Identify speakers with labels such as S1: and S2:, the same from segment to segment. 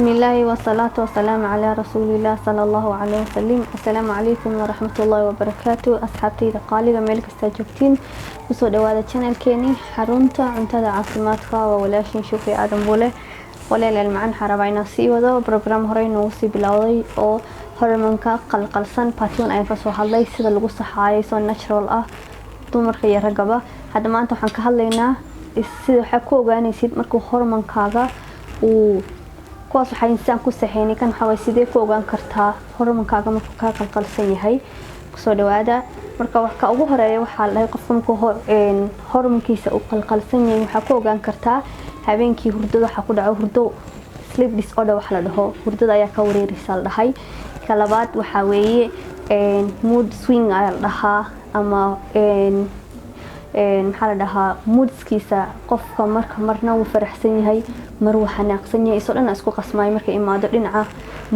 S1: بسم الله والصلاة والسلام على رسول الله صلى الله عليه وسلم. السلام عليكم ورحمة الله وبركاته. أصحابتي قالوا ملك استجبتين وصل هذا القناة كيني حرونتا عنتدا عاصمتك وولاش نشوفي آدم بوله ولا المعن حربينا سي وذا برنامج هرين وصي بلاوي أو هرمونكا قلقلسان باتيون أي فسوا هالله سيد القصة حايس وناتشرال dumar iyo ragaba hadda maanta waxaan ka hadlaynaa sida waxa ku ogaanaysid markuu hormoonkaaga uu kuwaas waxa insaan ku saxeynay kan waxa way sidee ku ogaan kartaa hormoonkaaga markuu ka qalqalsan yahay soo dhawaada marka wax ka ugu horeeya waxa la qofka markuu hormoonkiisa uu qalqalsan yahay waxa ku ogaan kartaa habeenkii hurdada waxa ku dhaco hurdo sleep disorder waxa la dhaho hurdada ayaa ka wareeraysa la dhahay ka labaad waxa weeye mood swing ayaa la dhahaa ama maxaa la dhahaa moodskiisa qofka marna uu faraxsan yahay mar uu xanaaqsan yahay isoo dhan isku qasmay marka imaado dhinaca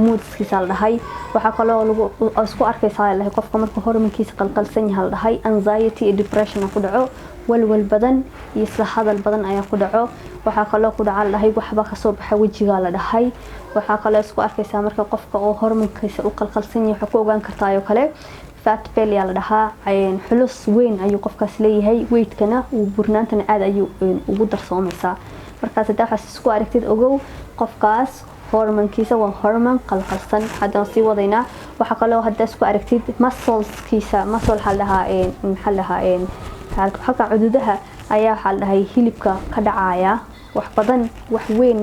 S1: moodskiisa la dhahay waxa kale oo lagu isku arkaysaa la qofka marka hormoonkiisa qalqalsan yahay la dhahay anxiety iyo depression ku dhaco walwal badan iyo isla hadal badan ayaa ku dhaco waxa kale oo ku dhaca la dhahay waxba ka soo baxa wajiga la dhahay waxa kale isku arkaysaa marka qofka oo hormoonkiisa uu qalqalsan yahay waxa ku ogaan kartaa ayo kale fat belly la dhahaa xulus weyn ayuu qofkaas leeyahay weight-kana uu burnaantana aad ayuu ugu darsoomaysaa markaas hadaa waxaad isku aragtid ogow qofkaas hormoonkiisa waa hormoon qalqalsan hadda sii wadaynaa waxa kale oo hadaa isku aragtid muscleskiisa muscle la dhahaa halka cududaha ayaa waxa la dhahay hilibka ka dhacaya wax badan wax weyn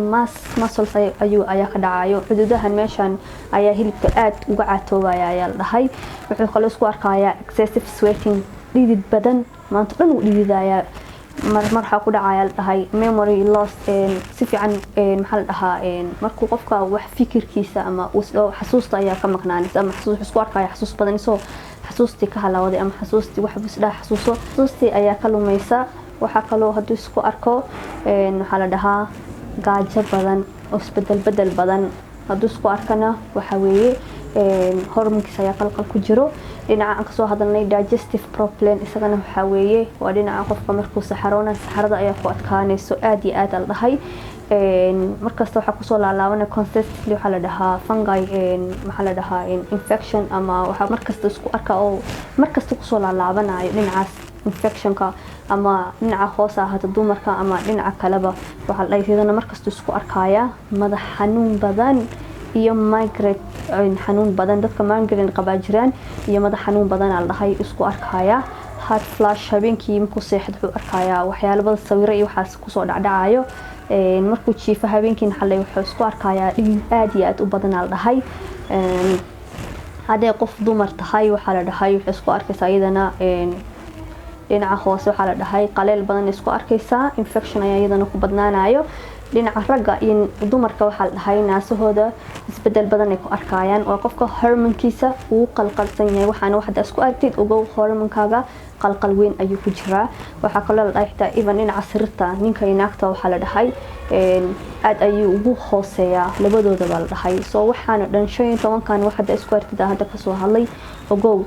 S1: muscles ayaa ka dhacayo cududahan meeshan ayaa hilibka aad uga caatoobaya ayaa la dhahay wuxuu kale isku arkayaa excessive sweating dhidid badan maanta dhan uu dhididaya marxa ku dhacaya la dhahay memory loss si fiican maxaa la dhahaa markuu qofka wax fikirkiisa ama uu xasuusta ayaa ka maqnaanaysa ama isku arkaya xasuus badan isoo xasuustii ka halawday ama xasuustii wax bus dhaha xasuustii ayaa ka lumaysa waxa kale oo haduu isku arko waxa la dhahaa gaajo badan oo isbedel badan haduu isku arkana waxa weeye hormoonkiisa ayaa qalqal ku jiro dhinaca aan ka soo hadalnay digestive problem isagana waxa weeye waa dhinaca qofka markuu saxarada ayaa ku adkaanayso aad iyo aad la dhahay markasta waxa ku soo laalaabanay consistently waxa la dhahaa fungi waxa la dhahaa infection ama waxa markasta isku arka oo markasta ku soo laalaabanayo dhinacaas infectionka ama dhinaca hoos ah hada dumarka ama dhinaca kaleba waxa la dhahay markasta isku arkaya madax xanuun badan iyo migraine xanuun badan dadka migraine qaba jiraan iyo madax xanuun badan la dhahay isku arkaya heart flash habeenkii markuu seexdo wuxuu arkaya waxyaabo sawiro iyo waxaas ku soo dhacdacayo markuu jiifo habeenkii xalay wuxuu isku arkaya dhig aad iyo aad u badan la dhahay hadee qof dumar tahay waxa la dhahay wuxuu isku arkaysaa iyadana dhinaca hoose waxa la dhahay qaleel badan isku arkaysaa infection ayaa iyadana ku badnaanayo dhinaca ragga iyo dumarka waxa la dhahay naasahooda isbedel badan ay ku arkayaan oo qofka hormoonkiisa uu qalqalsan yahay waxaana waxda isku aragtid ogow hormoonkaaga qalqal weyn ayuu ku jiraa waxa kale la dhahay xitaa even dhinaca sirta ninka iyo naagta waxa la dhahay aad ayuu ugu hooseeyaa labadooda la dhahay soo waxaana dhan 15 kan waxda isku aragtid hadda ka soo hadlay ogow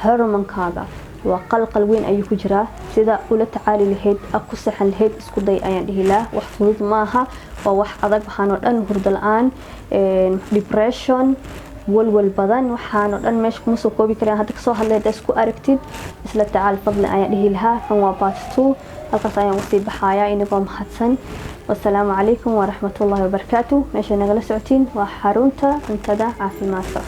S1: hormoonkaaga waa qalqal weyn ayuu ku jiraa sida ula tacaali lahayd ku saxan lahayd isku day ayaan dhihi lahaa wax fudud maaha waa wax adag waxaana dhan hurdo la'aan depression walwal badan waxaana dhan meesha kuma soo koobi karaan hadda ka soo hadlay isku aragtid isla tacaal fadlan ayaan dhihi lahaa kan waa part 2 halkaas ayaan usii baxayaa inagoo mahadsan والسلام عليكم ورحمة الله وبركاته. ماشي نقل سعتين وحارونتا انتدى عافي ماسا.